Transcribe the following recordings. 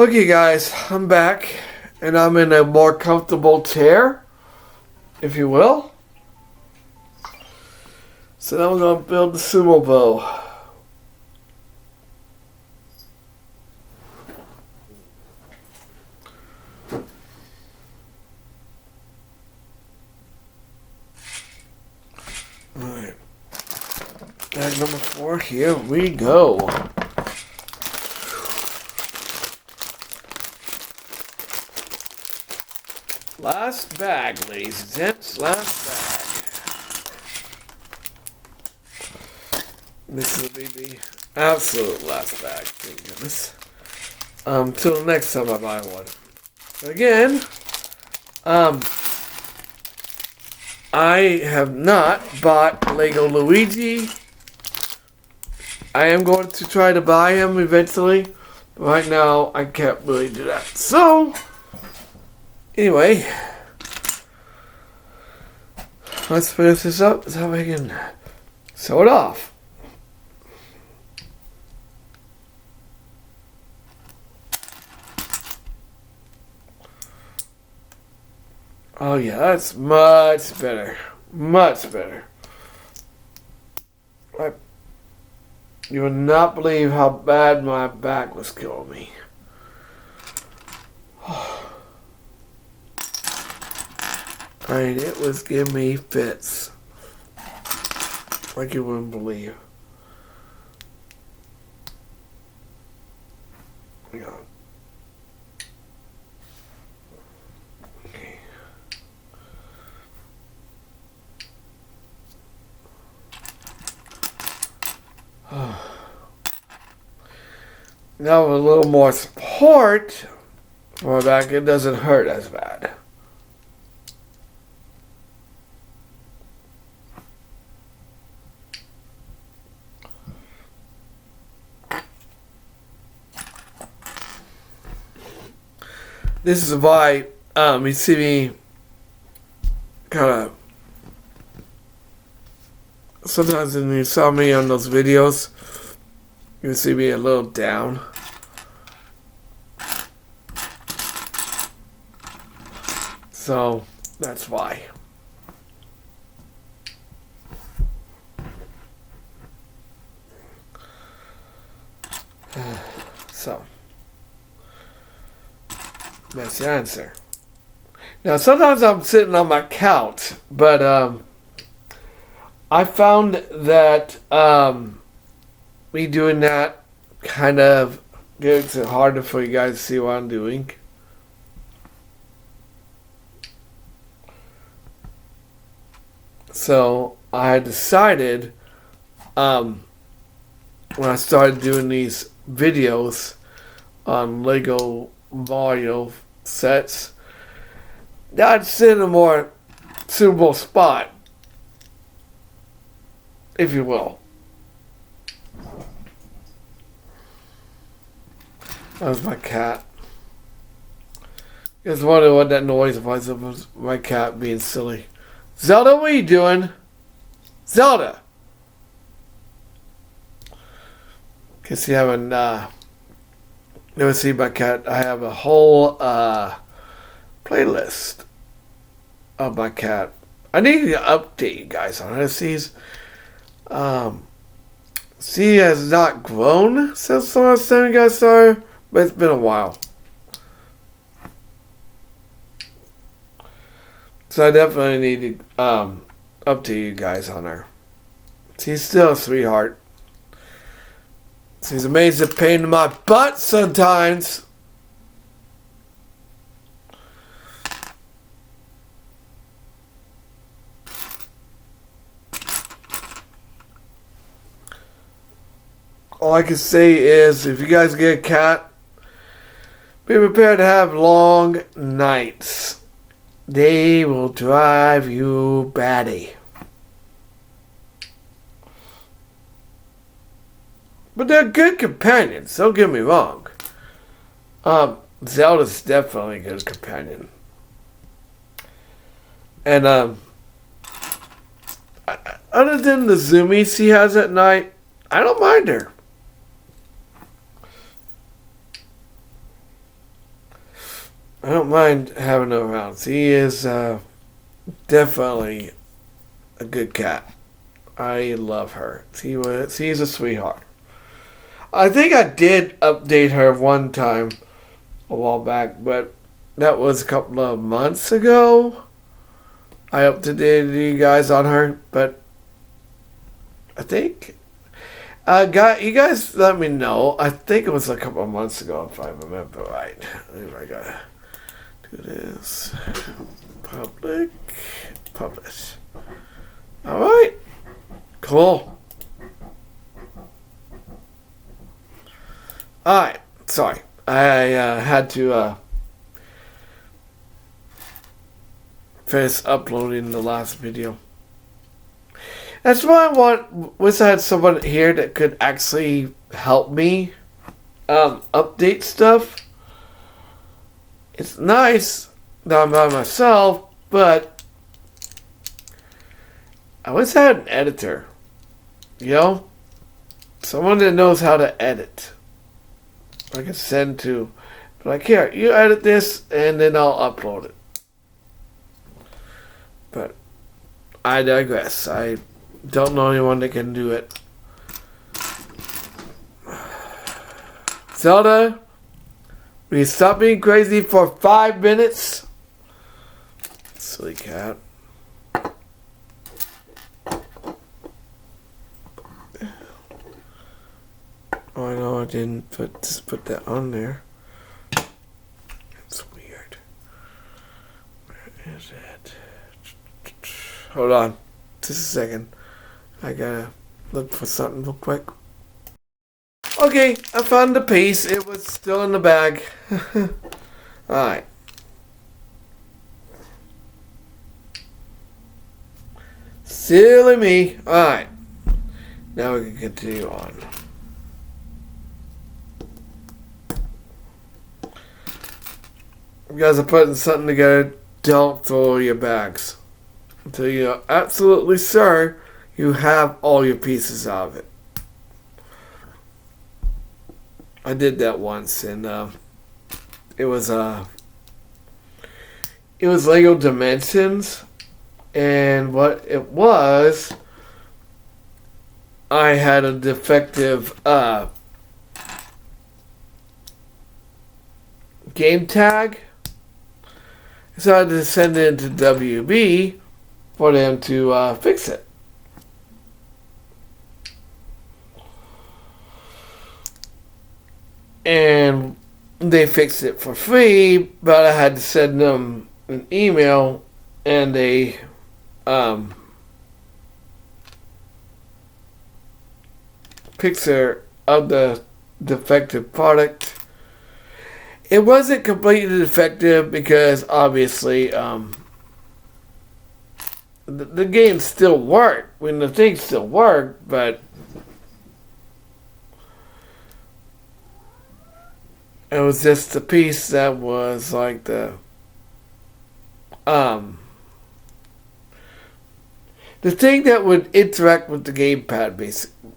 Okay, guys, I'm back, and I'm in a more comfortable chair, if you will. So now we're going to build the sumo bow. Alright. Bag number 4, here we go. Last bag, ladies and gents. Last bag. This will be the absolute last bag. Thank goodness. Till the next time I buy one. Again, I have not bought Lego Luigi. I am going to try to buy him eventually. Right now, I can't really do that. So, anyway, let's finish this up so we can sew it off. Oh yeah, that's much better. Much better. You would not believe how bad my back was killing me. I mean, it was giving me fits. Like you wouldn't believe. Hang on. Okay. Now with a little more support for my back, it doesn't hurt as bad. This is why you see me kind of sometimes when you saw me on those videos, you see me a little down. So that's why. So that's the answer. Now sometimes I'm sitting on my couch, but I found that me doing that kind of gets it harder for you guys to see what I'm doing. So I decided when I started doing these videos on Lego Mario sets, that I'd sit in a more suitable spot, if you will. That was my cat. You guys wonder what that noise was. It was my cat being silly. Zelda, what are you doing? Zelda! Guess you haven't never seen my cat. I have a whole playlist of my cat. I need to update you guys on it. She has not grown since the last time you guys saw her, but it's been a while. So I definitely need to update you guys on her. She's still a sweetheart. She's amazing pain in my butt sometimes. All I can say is, if you guys get a cat, be prepared to have long nights. They will drive you batty. But they're good companions, don't get me wrong. Zelda's definitely a good companion. And other than the zoomies he has at night, I don't mind her. I don't mind having him around. He is definitely a good cat. I love her. She's a sweetheart. I think I did update her one time a while back, but that was a couple of months ago. I updated you guys on her, but I think you guys let me know. I think it was a couple of months ago, if I remember right. I gotta do this. Publish. All right, cool. All right, sorry, I had to finish uploading the last video. That's why wish I had someone here that could actually help me update stuff. It's nice that I'm by myself, but I wish I had an editor. You know? Someone that knows how to edit. I can send to, like, here, you edit this, and then I'll upload it. But I digress. I don't know anyone that can do it. Zelda, will you stop being crazy for 5 minutes? Silly cat. Oh, I know I didn't just put that on there. That's weird. Where is it? Hold on. Just a second. I gotta look for something real quick. Okay, I found the piece. It was still in the bag. Alright. Silly me. Alright. Now we can continue on. You guys are putting something together. Don't throw your bags until you're absolutely sure you have all your pieces out of it. I did that once, and it was Lego Dimensions, and what it was, I had a defective game tag. So I had to send it to WB for them to fix it. And they fixed it for free, but I had to send them an email and a picture of the defective product. It wasn't completely defective because obviously the game still worked. When the thing still worked, but it was just the piece that was like the thing that would interact with the gamepad, basically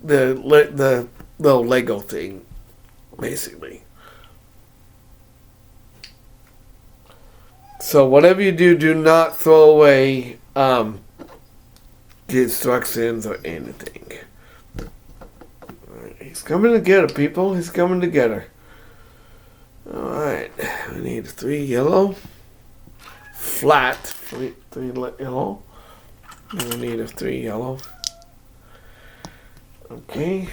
the little Lego thing, basically. So whatever you do, do not throw away the instructions or anything. Right, he's coming to get her, people. He's coming to get her. Alright. We need 3 yellow. Flat. 3 yellow. And we need a 3 yellow. Okay.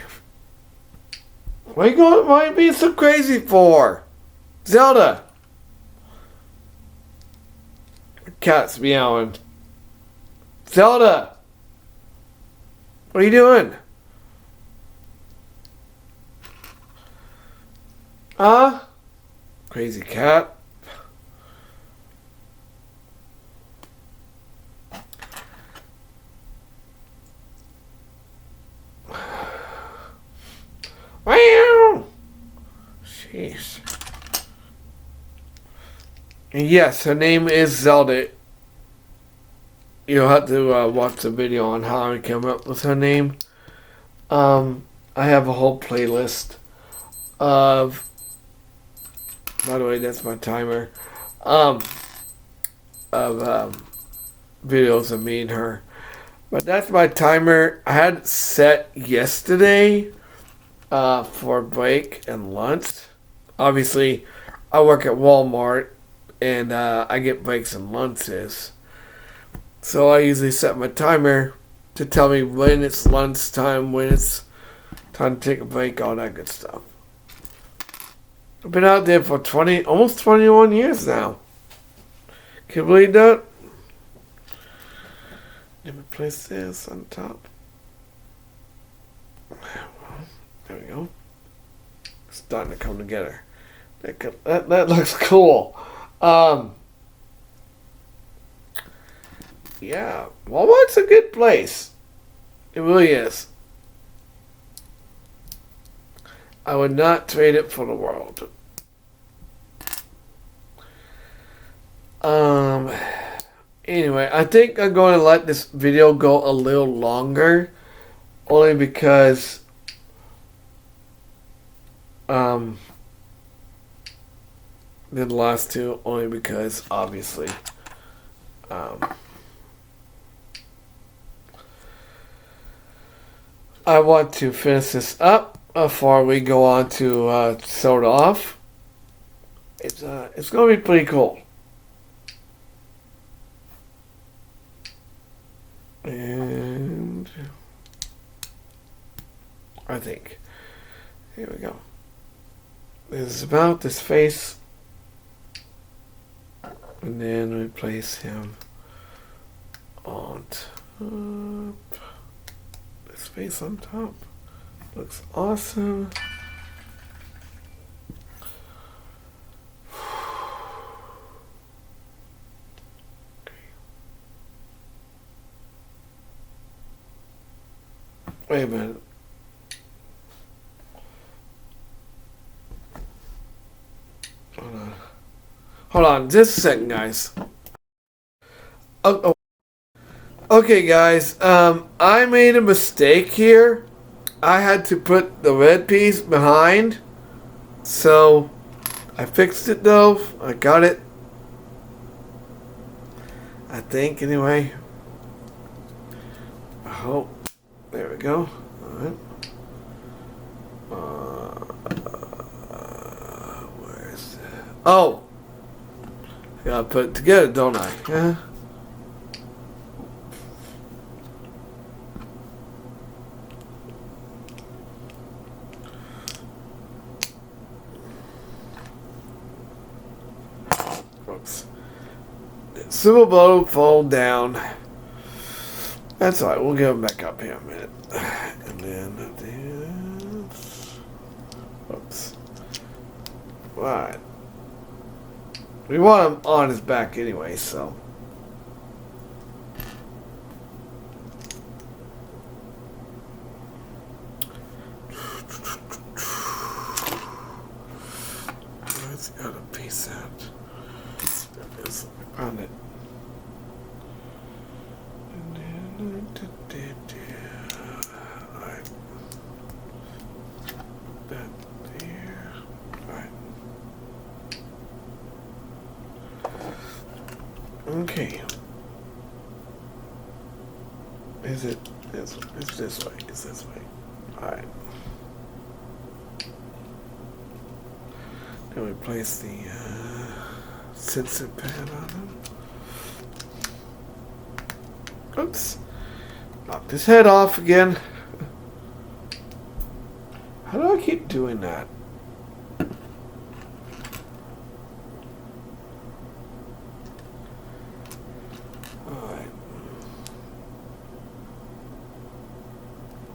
Why are you being so crazy for? Zelda! Cat's meowing. Zelda! What are you doing? Huh? Crazy cat. Wow! Jeez. Yes, her name is Zelda. You'll have to watch the video on how I came up with her name. I have a whole playlist of By the way, that's my timer um, of videos of me and her. But that's my timer. I had it set yesterday for break and lunch. Obviously, I work at Walmart and I get breaks and lunches. So I usually set my timer to tell me when it's lunchtime, when it's time to take a break, all that good stuff. I've been out there for almost 21 years now. Can you believe that? Let me place this on top. There we go. It's starting to come together. That looks cool. Yeah, Walmart's a good place. It really is. I would not trade it for the world. Anyway, I think I'm going to let this video go a little longer, only because than the last two, only because obviously I want to finish this up before we go on to sew it off. It's going to be pretty cool. And I think here we go. This is about this face, and then we place him on top. This face on top looks awesome. Wait a minute. Hold on, just a second, guys. Oh. Okay, guys. I made a mistake here. I had to put the red piece behind. So, I fixed it though. I got it. I think, anyway. I hope. There we go. Alright. Where's that? Oh! I gotta put it together, don't I? Yeah. Oops. Sumo bow fold down. That's alright, we'll get him back up here in a minute. And then this. Oops. Alright. We want him on his back anyway, so. Where's the other piece at? There it is. Found it. Alright. That there. Alright. Okay. Is it this way? It's this way. It's this way. Alright. Then we place the sensor pad on him. Oops. Knocked his head off again. How do I keep doing that? Alright.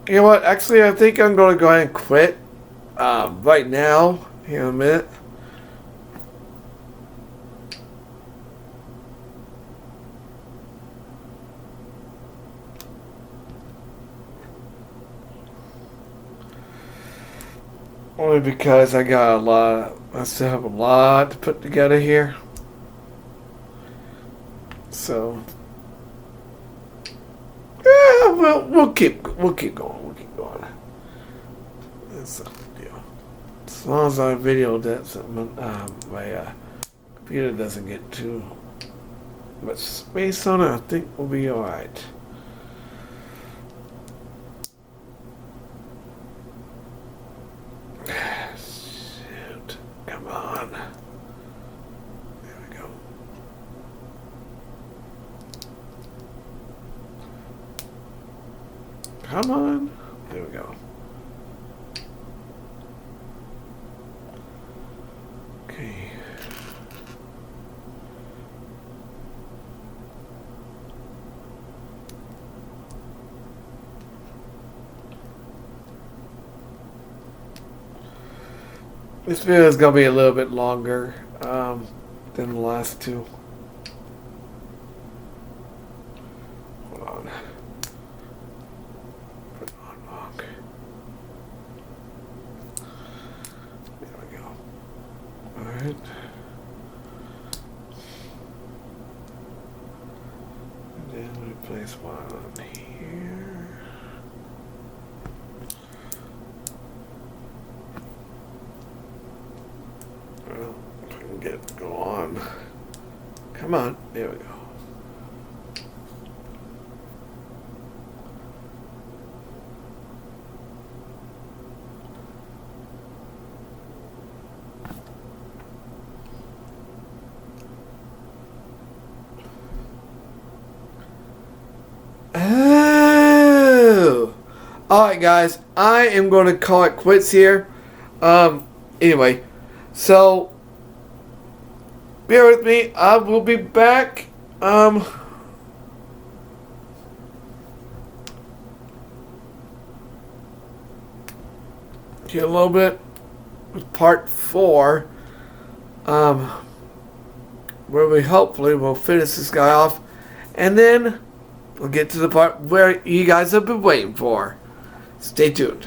You know what? Actually, I think I'm going to go ahead and quit right now. Here in a minute. Only because I still have a lot to put together here. So, yeah, well, we'll keep going. We'll keep going. That's not a big deal. As long as our video doesn't, my computer doesn't get too much space on it, I think we'll be alright. Shoot. Come on. There we go. Come on. There we go. Okay. This video is going to be a little bit longer than the last two. Hold on. Put it on long. There we go. Alright. And then we place one on here. Well, if I can get it to go on. Come on. There we go. Oh! Alright, guys. I am going to call it quits here. Anyway. So, bear with me. I will be back. Here a little bit with part 4. Where we hopefully will finish this guy off, and then we'll get to the part where you guys have been waiting for. Stay tuned.